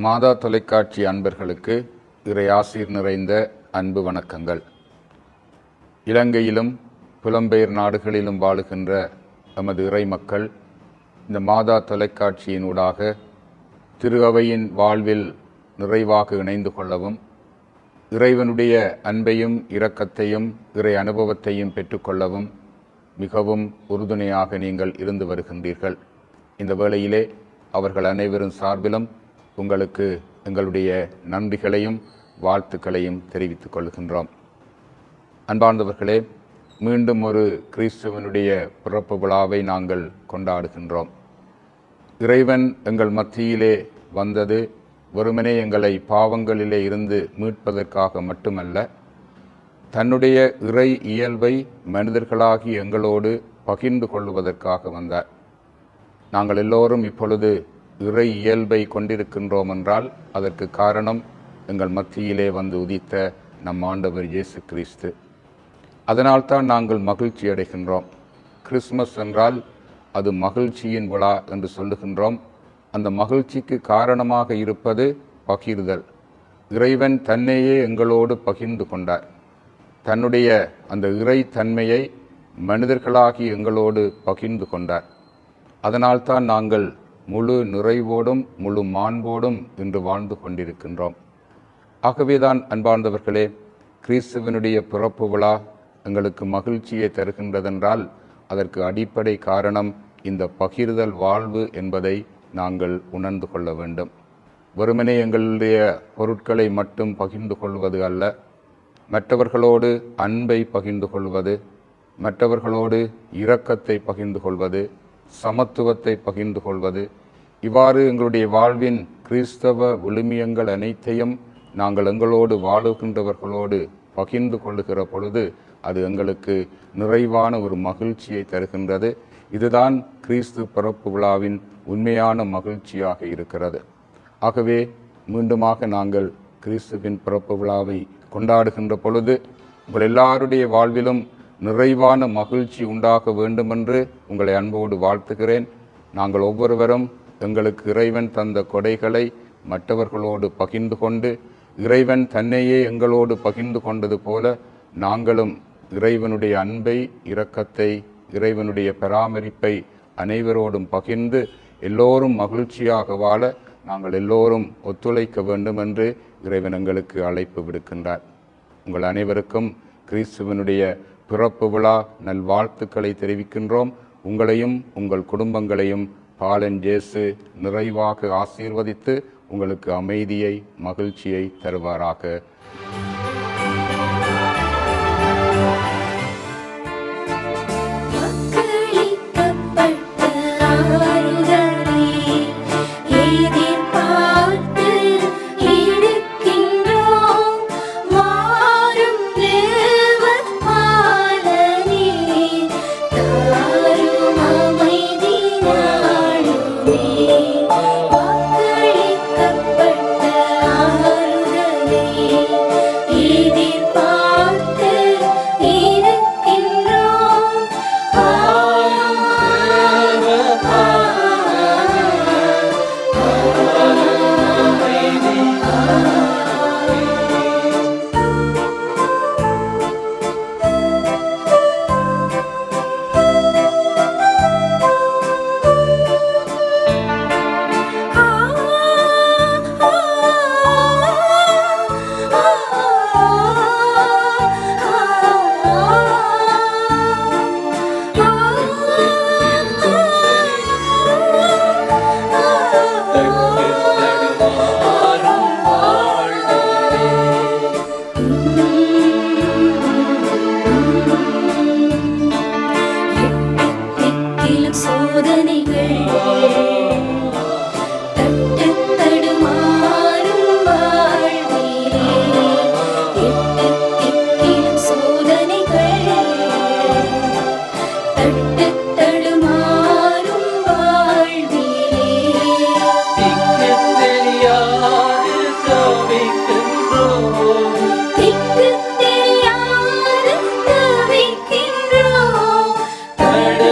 மாதா தொலைக்காட்சி அன்பர்களுக்கு இறையாசீர் நிறைந்த அன்பு வணக்கங்கள். இலங்கையிலும் புலம்பெயர் நாடுகளிலும் வாழுகின்ற நமது இறை மக்கள் இந்த மாதா தொலைக்காட்சியினூடாக திரு அவையின் வாழ்வில் நிறைவாக இணைந்து கொள்ளவும், இறைவனுடைய அன்பையும் இரக்கத்தையும் இறை அனுபவத்தையும் பெற்றுக்கொள்ளவும் மிகவும் உறுதுணையாக நீங்கள் இருந்து வருகின்றீர்கள். இந்த வேளையிலே அவர்கள் அனைவரும் சார்பிலும் உங்களுக்கு எங்களுடைய நன்றிகளையும் வாழ்த்துக்களையும் தெரிவித்துக் கொள்கின்றோம். அன்பார்ந்தவர்களே, மீண்டும் ஒரு கிறிஸ்துவனுடைய பிறப்பு விழாவை நாங்கள் கொண்டாடுகின்றோம். இறைவன் எங்கள் மத்தியிலே வந்தது வெறுமனே எங்களை பாவங்களிலே இருந்து மீட்பதற்காக மட்டுமல்ல, தன்னுடைய இறை இயல்பை மனிதர்களாகி எங்களோடு பகிர்ந்து கொள்வதற்காக வந்தார். நாங்கள் எல்லோரும் இப்பொழுது இறை இயல்பை கொண்டிருக்கின்றோம் என்றால் அதற்கு காரணம் எங்கள் மத்தியிலே வந்து உதித்த நம் ஆண்டவர் இயேசு கிறிஸ்து. அதனால்தான் நாங்கள் மகிழ்ச்சி அடைகின்றோம். கிறிஸ்மஸ் என்றால் அது மகிழ்ச்சியின் விழா என்று சொல்லுகின்றோம். அந்த மகிழ்ச்சிக்கு காரணமாக இருப்பது பகிர்தல். இறைவன் தன்னையே எங்களோடு பகிர்ந்து கொண்டார். தன்னுடைய அந்த இறை தன்மையை மனிதர்களாகி எங்களோடு பகிர்ந்து கொண்டார். அதனால்தான் நாங்கள் முழு நிறைவோடும் முழு மாண்போடும் இன்று வாழ்ந்து கொண்டிருக்கின்றோம். ஆகவேதான் அன்பார்ந்தவர்களே, கிறிஸ்துவனுடைய பிறப்பு விழா எங்களுக்கு மகிழ்ச்சியை தருகின்றதென்றால் அதற்கு அடிப்படை காரணம் இந்த பகிர்தல் வாழ்வு என்பதை நாங்கள் உணர்ந்து கொள்ள வேண்டும். வெறுமனே எங்களுடைய பொருட்களை மட்டும் பகிர்ந்து கொள்வது அல்ல, மற்றவர்களோடு அன்பை பகிர்ந்து கொள்வது, மற்றவர்களோடு இரக்கத்தை பகிர்ந்து கொள்வது, சமத்துவத்தை பகிர்ந்து கொள்வது, இவ்வாறு எங்களுடைய வாழ்வின் கிறிஸ்தவ விழுமியங்கள் அனைத்தையும் நாங்கள் எங்களோடு வாழுகின்றவர்களோடு பகிர்ந்து கொள்ளுகிற பொழுது அது எங்களுக்கு நிறைவான ஒரு மகிழ்ச்சியை தருகின்றது. இதுதான் கிறிஸ்து பிறப்பு விழாவின் உண்மையான மகிழ்ச்சியாக இருக்கிறது. ஆகவே மீண்டுமாக நாங்கள் கிறிஸ்துவின் பிறப்பு விழாவை கொண்டாடுகின்ற பொழுது உங்கள் எல்லாருடைய வாழ்விலும் நிறைவான மகிழ்ச்சி உண்டாக வேண்டுமென்று உங்களை அன்போடு வாழ்த்துகிறேன். நாங்கள் ஒவ்வொருவரும் எங்களுக்கு இறைவன் தந்த கொடைகளை மற்றவர்களோடு பகிர்ந்து கொண்டு, இறைவன் தன்னையே எங்களோடு பகிர்ந்து கொண்டது போல நாங்களும் இறைவனுடைய அன்பை, இரக்கத்தை, இறைவனுடைய பராமரிப்பை அனைவரோடும் பகிர்ந்து எல்லோரும் மகிழ்ச்சியாக வாழ நாங்கள் எல்லோரும் ஒத்துழைக்க வேண்டும் என்று இறைவன் எங்களுக்கு அழைப்பு விடுக்கின்றார். உங்கள் அனைவருக்கும் கிறிஸ்துவனுடைய பிறப்பு விழா நல்வாழ்த்துக்களை தெரிவிக்கின்றோம். உங்களையும் உங்கள் குடும்பங்களையும் பாலன் இயேசு நிறைவாக ஆசீர்வதித்து உங்களுக்கு அமைதியை, மகிழ்ச்சியை தருவாராக.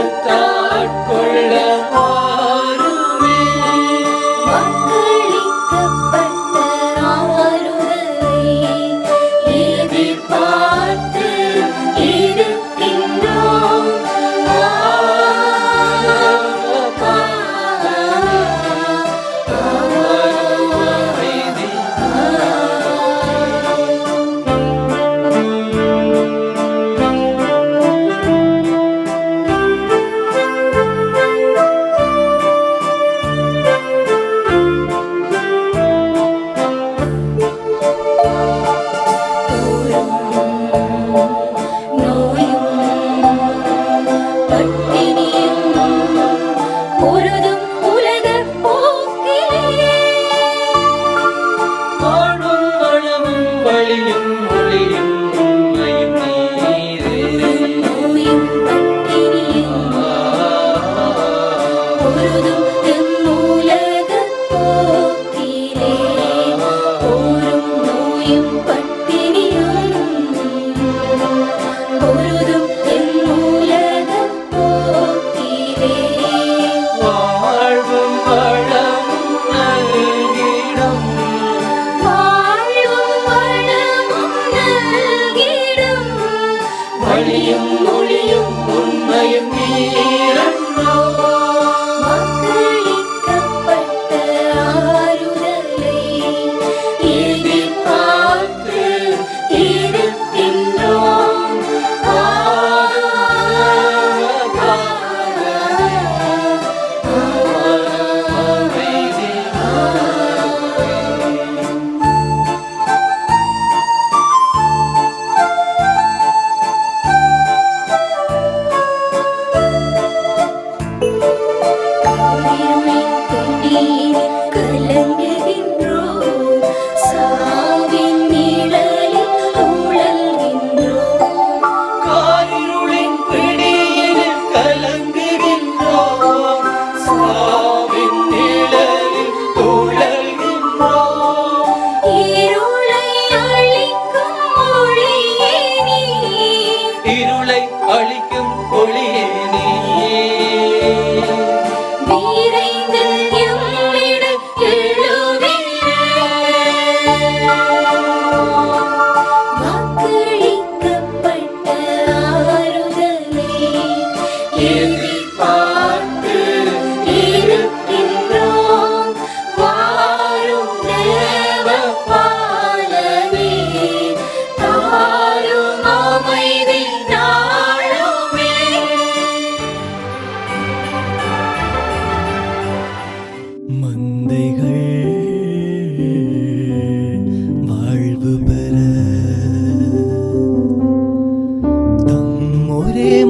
தடுத்தாட்கொள்ள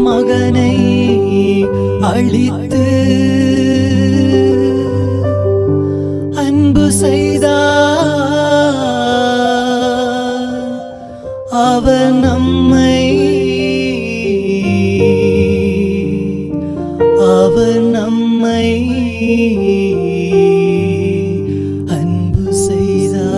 மகனை அளித்து அன்பு செய்தார். அவர் நம்மை அன்பு செய்தார்.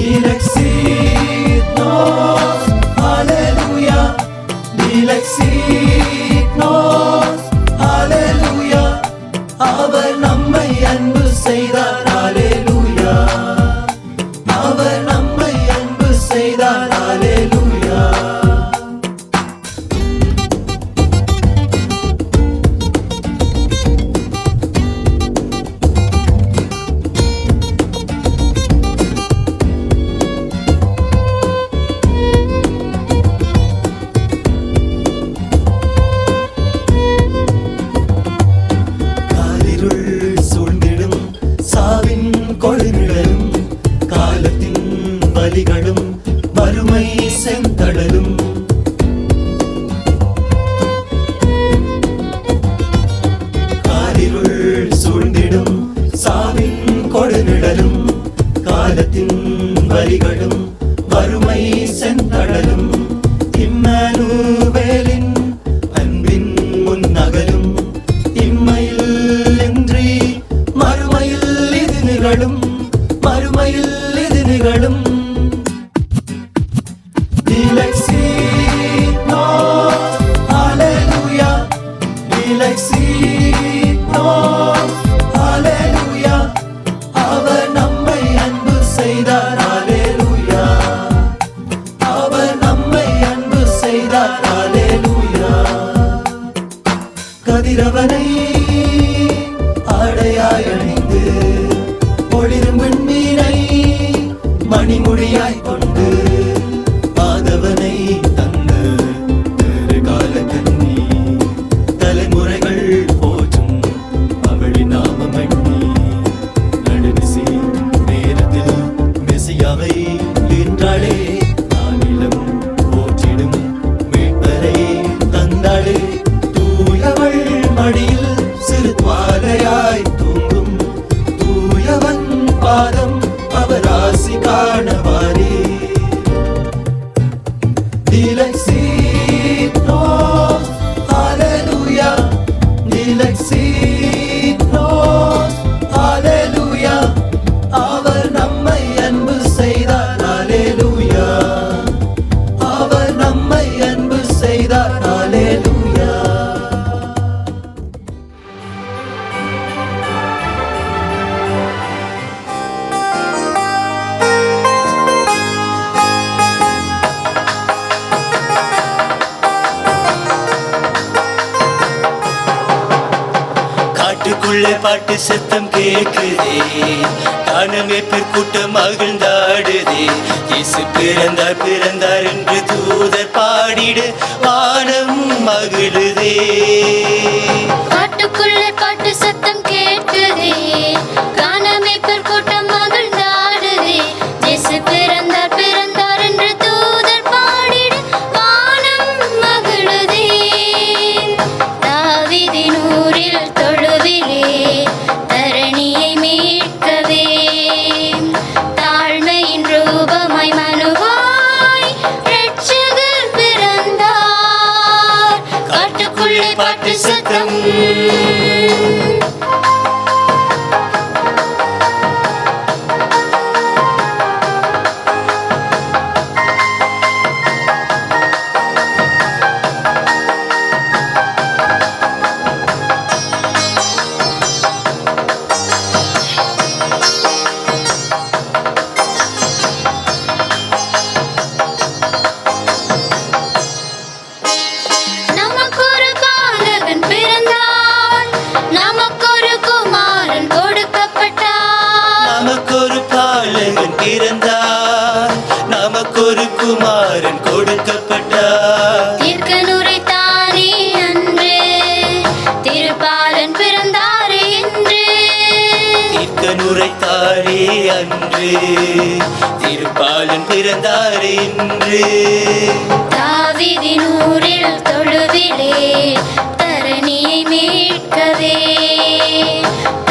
Dilexit nos, Alleluia. Dilexit nos, Alleluia. அவர் நம்மை அன்பு செய்தார், Alleluia. அவர் நம்மை அன்பு செய்தார், Alleluia. கொடுநிழலும் காலத்தின் வலிகளும் வறுமை செந்தடலும் காரிருள் சூழ்ந்திடும் சாவின் கொடுநிழலும் காலத்தின் வலிகளும் வறுமை செந்தடலும் இம்மானுவேலின் அன்பின் முன்னகலும் இம்மையில் இன்றி மறுமையில் இது நிகழும், மறுமையில் இது நிகழும். Dilexit nos, Alleluia. Dilexit nos, Alleluia. அவர் நம்மை அன்பு செய்தார், Alleluia. அவர் நம்மை அன்பு செய்தார், Alleluia. கதிரவனை ஆடையாய் அணிந்து ஒளிரும் விண்மீனை மணிமொழியாய் கொண்டு மாதவனை தந்த கால கண்ணி தலைமுறைகள் போற்றும் அவளின் நாமம் எண்ணி நடுநிசி நேரத்தில் மெசியாவை ஈன்றாளே நானிலம் போற்றிடும் மீட்பரை தந்தாளே தூயவள் மடியில் சிறு துவாரையாய் தூங்கும் தூயவன் பாதம் அவர் ஆசி காணவாரே. Dilexit nos, Alleluia. Dilexit nos, Alleluia. அவர் நம்மை அன்பு செய்தார், Alleluia. அவர் நம்மை அன்பு செய்தார், Alleluia. காட்டுக்குள்ளே பாட்டு சத்தம் கேட்குதே, காணமே கூட்டம் மகிழ்ந்தாடுதே. இயேசு பிறந்தார் பிறந்தார் என்று தூதர் பாடிட வானம் மகிழுதே. காட்டுக்குள்ளே பாட்டு சத்தம் கேட்குதே, காணமே கூட்டம் மகிழ்ந்தாடுதே. இயேசு பிறந்தார் பிறந்தார் என்று தூதர் பாடிட வானம் மகிழுதே. தாவீதின் ஊரில் தொழுவிலே தரணியை மீட்கவே தாழ்மையின் ரூபமாய் மனுவாய் இரட்சகர் பிறந்தார். காட்டுக்குள்ளே பாட்டு சத்தம் நமக்கொரு பாலகன் பிறந்தார், நமக்கொரு குமாரன் கொடுக்கப்பட்டார். நமக்கொரு பாலகன் பிறந்தார், நமக்கொரு குமாரன் கொடுக்கப்பட்டார். தீர்க்கனுரைத்தானே அன்று திருப்பாலன் பிறந்தாரே என்று. தீர்க்கனுரைத்தாரே அன்று திருப்பாலன் பிறந்தாரே என்று. தாவீதின் ஊரில் தொழுவிலே தரணியை மீட்கவே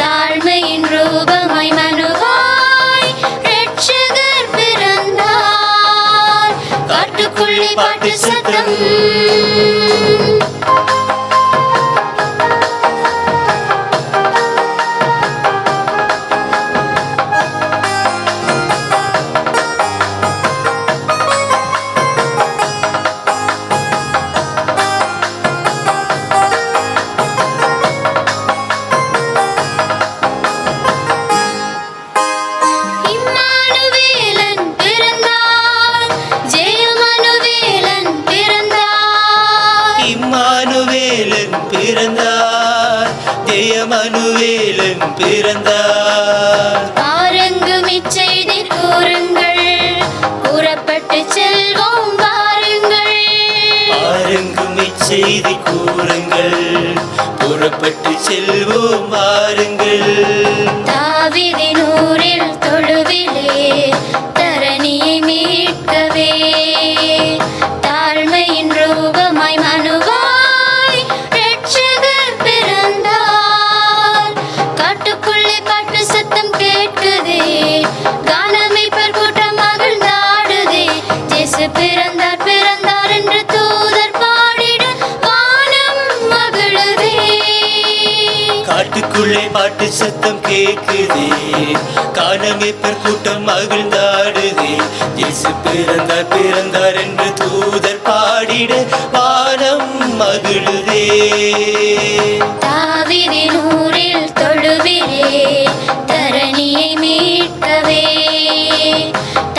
தாழ்மையின் ரூபமாய் மனுவாய் இரட்சகர் பிறந்தார். காட்டுக்குள்ளே பாட்டு சத்தம் நற்செய்தி கூறுங்கள், புறப்பட்டு செல்வோம் வாருங்கள். தாவீதின் ஊரில் தொழுவிலே தரணியை மீட்கவே தாழ்மையின் ரூபமாய் மனுவாய் இரட்சகர் பிறந்தார். காட்டுக்குள்ளே பாட்டு சத்தம் கேட்குதே, கானமைப்பர் கூட்டம் மகிழ்ந்தாடுதே. இயேசு பிறந்தார் பிறந்தார் என்று தூதர் பாடிட வானம் மகிழுதே. காட்டுக்குள்ளே பாட்டு சத்தம் கேட்குதே, கானமேப்பர் கூட்டம் மகிழ்ந்தாடுதே. இயேசு பிறந்தார் பிறந்தார் என்று தூதர் பாடிட வானம் மகிழுதே. தாவீதின் ஊரில் தொழுவிலே தரணியை மீட்கவே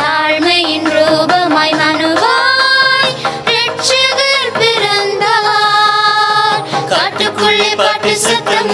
தாழ்மையின் ரூபமாய் மனுவாய் இரட்சகர் பிறந்தார். காட்டுக்குள்ளே பாட்டு சத்தம்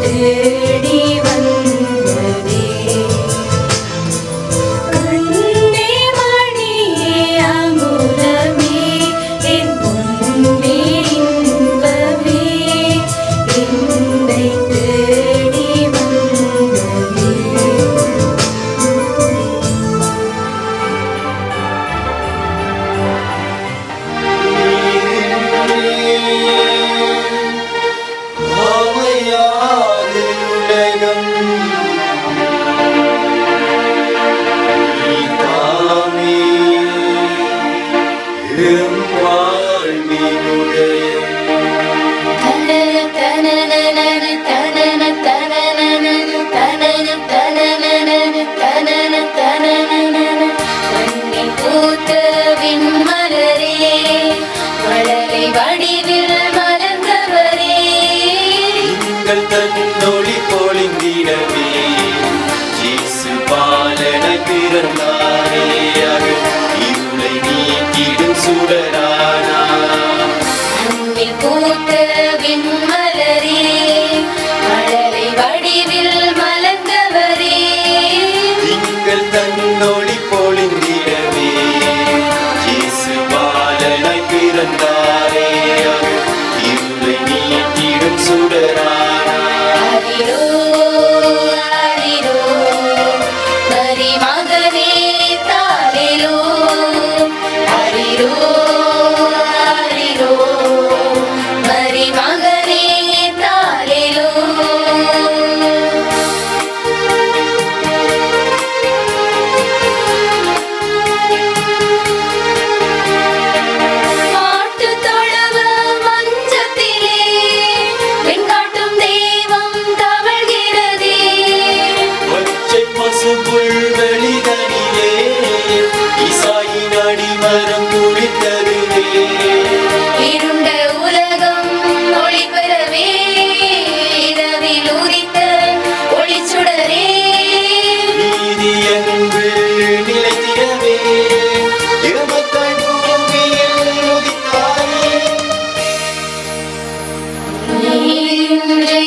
தேடி வந்த திங்கள் தன்னொளி பொழிந்திடவே இயேசு பாலனாய் பிறந்தாரே. அவர் இருளை நீக்கிடும் சுடரானார். நம்மில் பூத்த விண்மலரே, மழலை வடிவில் மலர்ந்தவரே. திங்கள் தன்னொளி பொழிந்திடவே இயேசு பாலனாய் பிறந்தாரே. அவர் இருளை நீக்கிடும் சுடரானார். ஹரிரோ ஹரிரோ மரி மகனே தாலிலோ. ஹரிரோ ஹரிரோ மரி மகனே தாலிலோ. மாட்டுத் தொழுவ மஞ்சத்திலே வெண்காட்டும் தெய்வம் தவழ்கிறதே. பச்சை பசும்புல் வெளிதனிலே ஈசாயின் அடிமரம் துளிர்த்ததுவே. இருண்ட உலகம் ஒளி பெறவே, இரவில் உதித்த ஒளிச்சுடரே. நீதி அன்பு நிலைத்திடவே எமக்காய் பூமியில் உதித்தாரே. இன்றே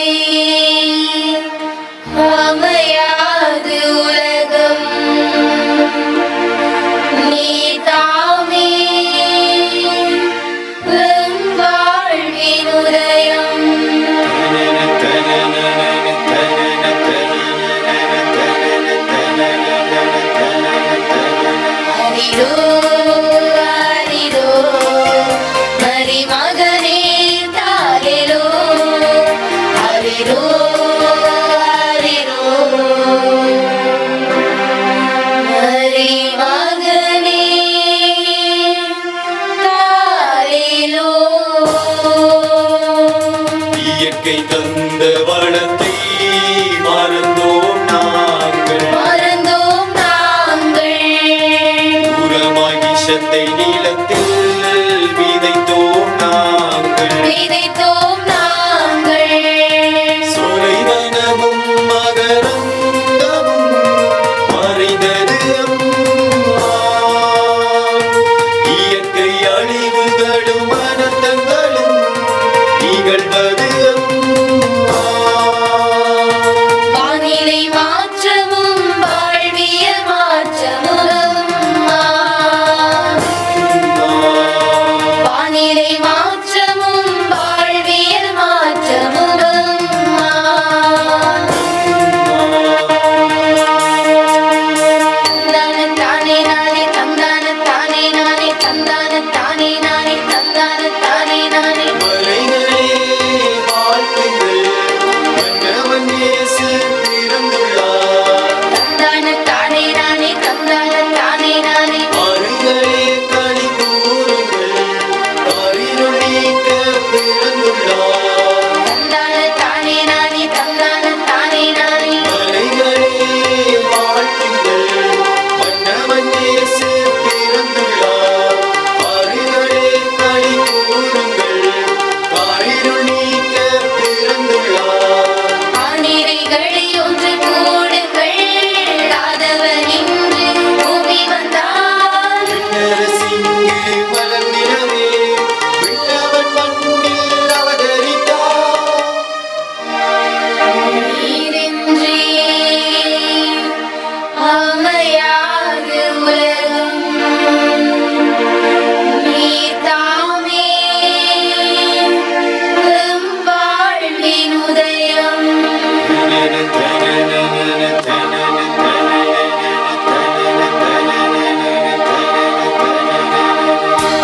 அமையாது உலகம், நீ தாமே எம் வாழ்வின் உதயம். ஹரிரோ ஹரிரோ மரி மகனே தாலிலோ. ஹரிரோ ஹரிரோ மரி மகனே தாலிலோ. இயற்கை தந்த வளத்தை மறந்தோம் நாங்கள். மறந்தோம் நாங்கள், உரமாய் விஷத்தை நிலத்தில் விதைத்தோம் நாங்கள். விதைத்தோம் நாங்கள். சோலைவனமும் மகரந்தமும் மறைந்தது அம்மா. இயற்கை அழிவுகளும் அனர்த்தங்களும் நிகழ்வது அம்மா. வானிலை மாற்றமும் வாழ்வியல் மாற்றமும் அம்மா. வானிலை மாற்றமும் வாழ்வியல் மாற்றமும் அம்மா. தந்தான தானே நானே தந்தான தானே நானே தந்தான தானே நானே தந்தான தானே நானே. மலைகளே வாழ்த்துங்கள், மன்னவன் இயேசு பிறந்துள்ளார். தந்தான தானே நானே தந்தான தானே நானே. ஆறுகளே களி கூறுங்கள், காரிருள் நீக்க பிறந்துள்ளார். தந்தான தானே நானே தந்தான தானே நானே. மலைகளே வாழ்த்துங்கள், மன்னவன் இயேசு பிறந்துள்ளார். ஆறுகளே களி கூறுங்கள், காரிருள் நீக்க பிறந்துள்ளார். ஆனிரைகளை ஒன்று கூடுங்கள், ஆதவன் இன்று பூமி வந்தார். நரசிங்கே மலர்ந்திடவே விண்ணவன் மண்ணில் அவதரித்தார். நீரின்றி அமையாது உலகம், நீர் தாமே எம் வாழ்வின் உதயம்.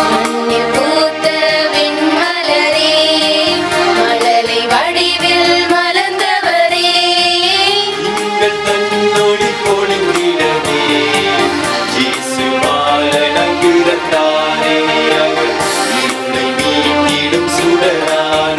மண்ணில் பூத்த விண்மலரே, மழலை வடிவில் மலர்ந்தவரே. திங்கள் தன்னொளி பொழிந்திடவே இயேசு பாலனாய் பிறந்தாரே. அவர் இருளை நீக்கிடும் சுடரானார்.